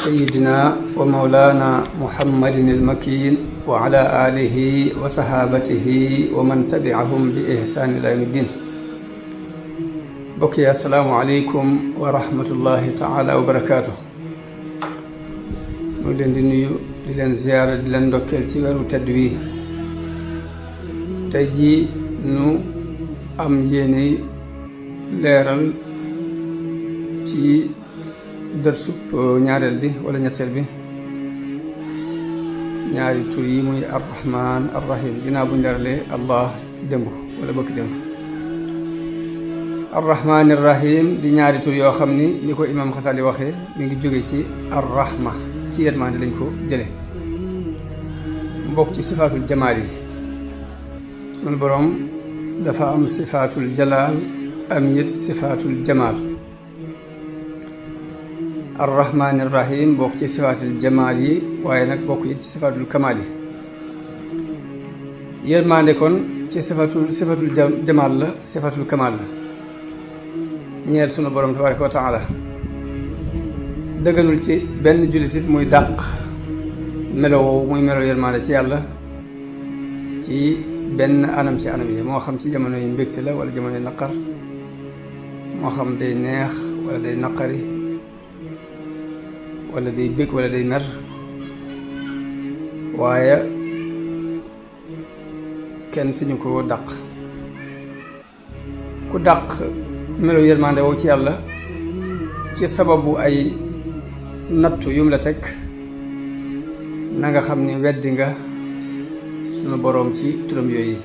سيدنا ومولانا محمد المكين وعلى آله وصحابته ومن تبعهم بإحسان إلى يوم الدين. بكي السلام عليكم ورحمة الله تعالى وبركاته. نولين دي نيو دي لين زيارة دي لين دوكيل تي ويرو تدوي تاي نو am yéene leeral ci dërsub ñaareel bi wala ñetteel bi ñaari tur yi muy arrahman arrahim ginnaaw buñ leeralee allah démb wala bëkk démb. arrahman arrahim di ñaari tur yoo xam ni ni ko imam Xasali waxee mi ngi jóge ci arrahma ci yërmande lañ ko jële mbokk ci sifaatul jamaal yi. sunu borom dafa am sifaatul jalaal am it sifaatul jamaal. arrahmaan arrahim bokk ci sifaatul jamaal yi waaye nag bokk it ci sifaatul kamaal yi. yërmande kon ci sifatul jamaal la sifatul kamaal la ñeel sunu borom tabaraka wa taala. dëgganul ci benn jullit it muy dàq melo woowu muy melo yërmande ci yàlla ci benn anam ci anam yi, moo xam ci jamono yu mbégte la wala jamono yu naqar, moo xam day neex wala day naqari wala day bég wala day mer. waaye kenn suñu ko dàq. ku dàq melo yërmande woo ci yàlla ci sababu ay nattu yum la teg, na nga xam ni weddi nga sunu boroom ci turam yooyu.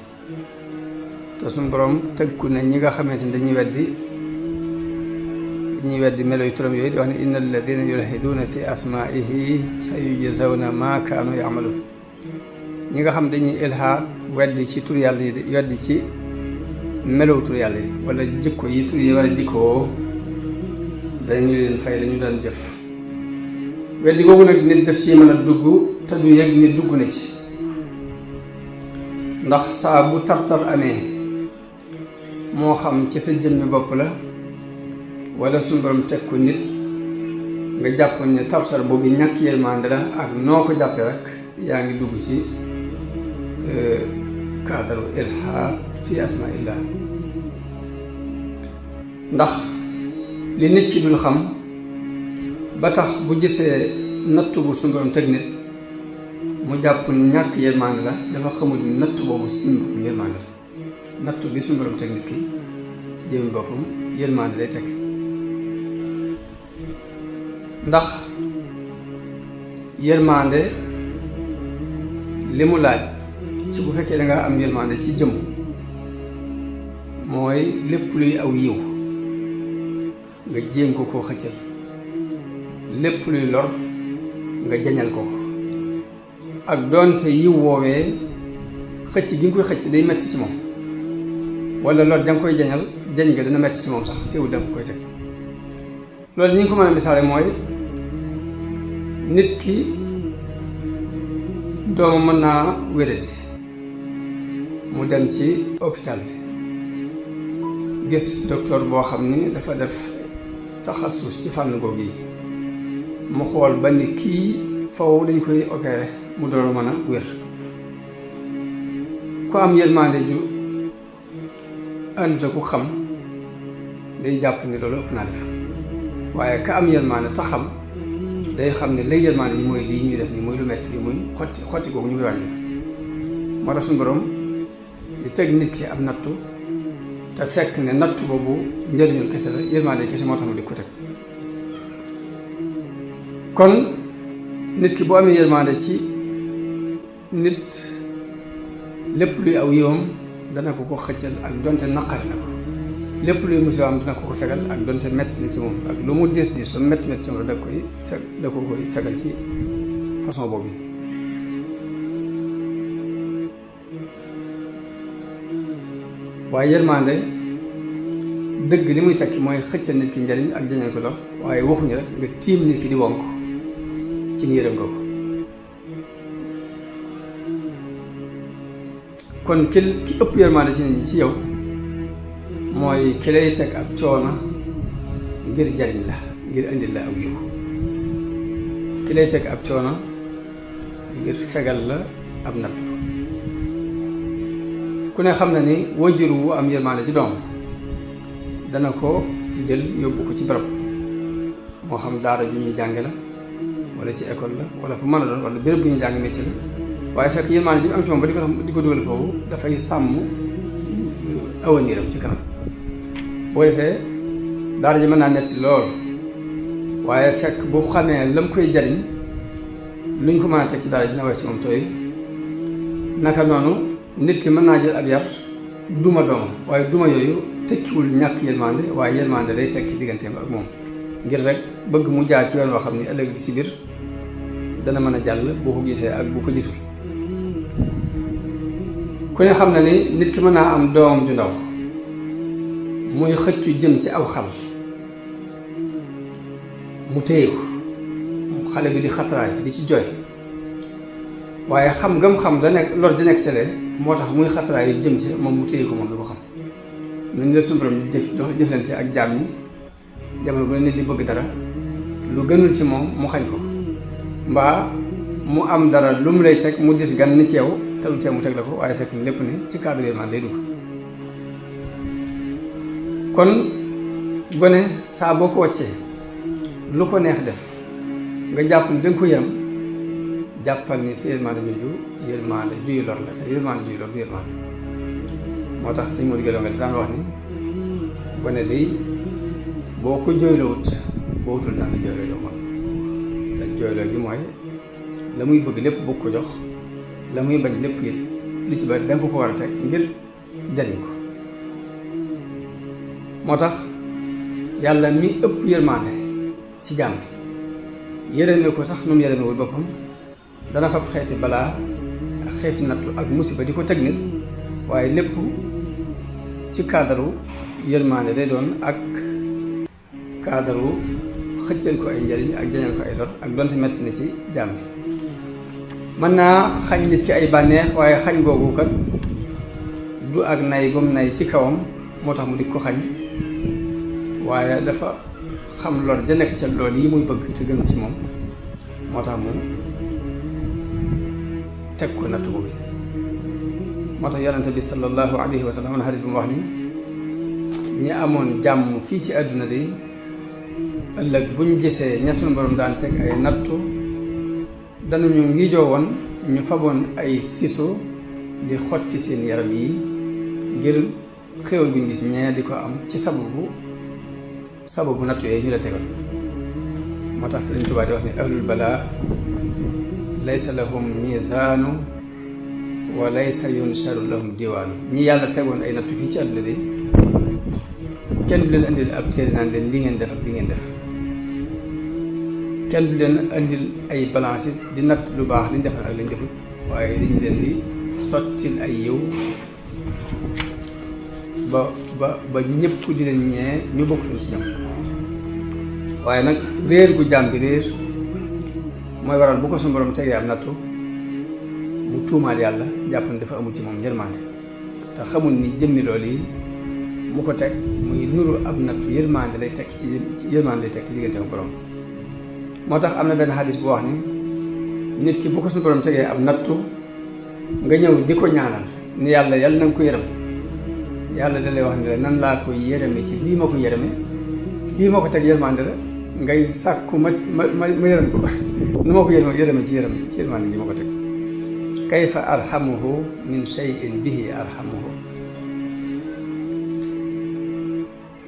te sunu boroom tëgku ne ñi nga xamante ni dañuy weddi melo yu turam yooyu di wax ne inna alladina yulhiduuna fi asmaihi sa yujzawna ma kaanu yamaluun. ñi nga xam dañuy ilhaad weddi ci tur yàlla yi weddi ci melow tur yàlla yi wala jikko yi tur yi war a jikkoo, dañu leen fay la ñu daan jëf. weddi googu nag nit def ci mën a dugg te du yëg ni dugg na ci, ndax saa bu tartar amee moo xam ci sa jëmmi bopp la wala suñu borom teg ko nit, nga jàpp ne tartar boobu ñàkk yërmande la ak noo ko jàppee rek yaa ngi dugg ci cadre ilhaad fi asmaillah. ndax li nit ki dul xam ba tax bu gisee nattu bu suñu borom teg nit mu jàpp ni ñàkk yërmande la, dafa xamul ni natt boobu ci jëmmi boppam yërmande la. natt bi suñu borom teg nit ki ci jëmmi boppam yërmande lay teg. ndax yërmande li mu laaj ci bu fekkee da nga am yërmande ci jëmm mooy lépp luy aw yiw nga jéem ko koo xëccal, lépp luy lor nga jañal ko. ak doonte yiw woowee xëcc gi nga koy xëcc day metti ci moom, wala lor da nga koy jañ nga dana metti ci moom sax teewul da nga koy teg. loolu ñi ngi ko mën a misaale mooy nit ki doomu mën naa wéradi, mu dem ci hôpital bi gis docteur boo xam ni dafa def taxasus ci fànn googu yi, mu xool ba ni kii faw dañ koy opéré mu door mën a wér. ku am yërmande ju ànduta ku xam day jàpp ni loolu ëpp naa def, waaye ka am yërmande ta xam day xam ne lay yërmande yi mooy lii ñuy def nii mooy lu metti lii muy xotti googu ñu koy wàññi def. moo tax suñu borom di teg nit ki am nattu te fekk ne nattu boobu njëriñul kese la, yërmande kese moo tax ma di ko teg. kon nit ki boo amee yërmande ci nit, lépp luy aw yiwam dana ko xëccal ak donte naqari na ko, lépp luy musibaam dina ko fegal ak donte metti na ci moom, ak lu mu diis lu mu metti ci moom da koy fegal ci façon boobu. waaye yërmande dëgg li muy tekki mooy xëccal nit ki njariñ ak jañal ko lor, waaye waxuñu rek nga tiim nit ki di wonk ci ni yërëm ko. kon ki ëpp yërmande ci nit ñi ci yow mooy ki lay teg ab coono ngir jariñ la, ngir indil la aw yiw. ki lay teg ab coono ngir fegal la ab nattu. ku ne xam na ni wajur wu am yërmande ci doom dana ko jël yóbbu ko ci barab moo xam daara ju ñuy jànge la wala ci école la wala fu mën a doon wala béréb bu ñuy jàng métier la waaye fekk yërmande ji am ci moom ba di ko dugal foofu dafay sàmm awaniram ci kanam. boo defee daara ji mën naa netti lool waaye fekk bu xamee lam koy jariñ luñ ko mën a teg ci daara ji dina wax ci moom tooy. naka noonu nit ki mën naa jël ab yar duma doomam waaye duma yooyu tekkiwul ñàkk yërmande waaye yërmande day tekki digganteem ak moom ngir rek bëgg mu jaar ci yoon woo xam ni ëllëg si biir dana mën a jàll bu ko gisee ak bu ko gisul. ku ne xam na ni nit ki mën naa am doomam ju ndaw muy xëccu jëm ci aw xal mu téye ko xale bi di xatraay di ci jooy waaye xam gam xam da nekk lor di nekk cale moo tax muy xatraay yu jëm ci moom mu téye ko moom di ko xam. nañ la suñu borom jëflante ak jaam ñi jamono bu nit di bëgg dara lu gënul ci moom mu xañ ko mbaa mu am dara lu mu lay teg mu dis gan ni ci yow te lu tee mu teg la ko waaye fekk lépp ne ci cadre yërmande lay dugg. kon gone saa boo ko wàccee lu ko neex def nga jàpp ni danga ko yërëm jàppal ni sa yërmande jooju yërmande juy lor la te yërmande juy lor du yërmande. moo tax sëñ Modou Guèye nga daan wax ni gone day boo ko jooylowut boo wutul daan la jooyloo yow man te jooyloo gi mooy la muy bëgg lépp bëgg ko jox la muy bañ lépp it li ci bari danga ko war a teg ngir jariñ ko. moo tax yàlla mi ëpp yërmande ci jaam bi yërëme ko sax nu mu yërëmewul boppam dana fab xeeti balaa ak xeeti nattu ak musiba di ko teg nit waaye lépp ci cadre yërmande day doon ak cadre xëccal ko ay njariñ ak jañal ko ay lor ak donte metti na ci jaam bi. mën naa xañ nit ki ay bànneex waaye xañ googu kat du ak nay gom nay ci kawam moo tax mu di ko xañ waaye dafa xam lor ja nekk ca lool yi muy bëgg te gën ci moom moo tax mu teg ko nattu bi. moo tax yonente bi sallallahu alayhi wa sallam xadis bu mu wax ni ñi amoon jàmm fii ci àdduna de ëllëg buñ gisee ña sunu borom daan teg ay nattu danañu ngijoo woon ñu faboon ay siso di xotti seen yaram yi ngir xéwal bu ñu gis ñee di ko am ci sababu nattu yooyu ñu la tegal. moo tax Sëriñ Tuubaa di wax ni ahlul balaa laysa lahum mizaanu wa laysa yunsaru lahum diwaanu. ñi yàlla tegoon ay nattu fii ci àdduna de kenn du leen andil ab téere naan leen li ngeen def ak li ngeen def kenn du leen andil ay balance di natt lu baax liñ defal ak lañ deful waaye dañu leen di sottil ay yiw ba ñëpp di leen ñee ñu bokk suñ si ñoom. waaye nag réer gu jaam bi réer mooy waral bu ko suñu borom tegee ab nattu mu tuumaal yàlla jàpp ne dafa amul ci moom yërmande te xamul ni jëmmi loolu yi mu ko teg muy nuru ab nattu yërmande lay tekki ci yërmande lay tekki diggante ak borom. moo tax am na benn xadis bu wax ni nit ki bu ko suñu borom tegee ab nattu nga ñëw di ko ñaanal ni yàlla na nga ko yërëm yàlla da lay wax ne la nan laa koy yërëme ci lii ma ko yërëme lii ma ko teg yërmande la ngay sàkku ma yërëm ko nu ma ko yërëme ci yërmande ji ma ko teg. kayfa arhamuhu min shay'in bihi arhamuhu.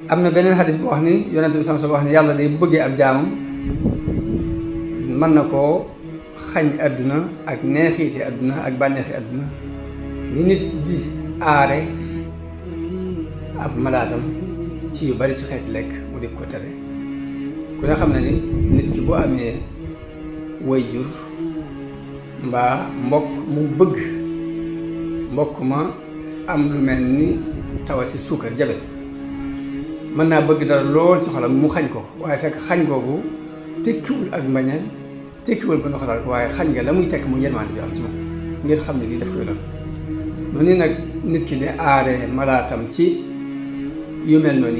am na beneen xadis bu wax ni yonente bi sama wax ni yàlla day bëggee ab jaamam mën na koo xañ àdduna ak neexiiti àdduna ak bànneexi àdduna ni nit di aare ab malaatam ci yu bari ci xeeti lekk mu di ko tere. ku ne xam ne ni nit ki bu amee way jur mbaa mbokk mu bëgg mbokk ma am lu mel ni tawati suukar jabet mën naa bëgg dara lool ci xolam mu xañ ko waaye fekk xañ googu tekkiwul ak mbañeel tekkiwul ba ndoxalal ko waaye xañ nga la muy tekk mu yërmande ju am ci moom ngir xam ne lii daf koy lor. noonu nag nit ki di aare malaatam ci yu mel noonu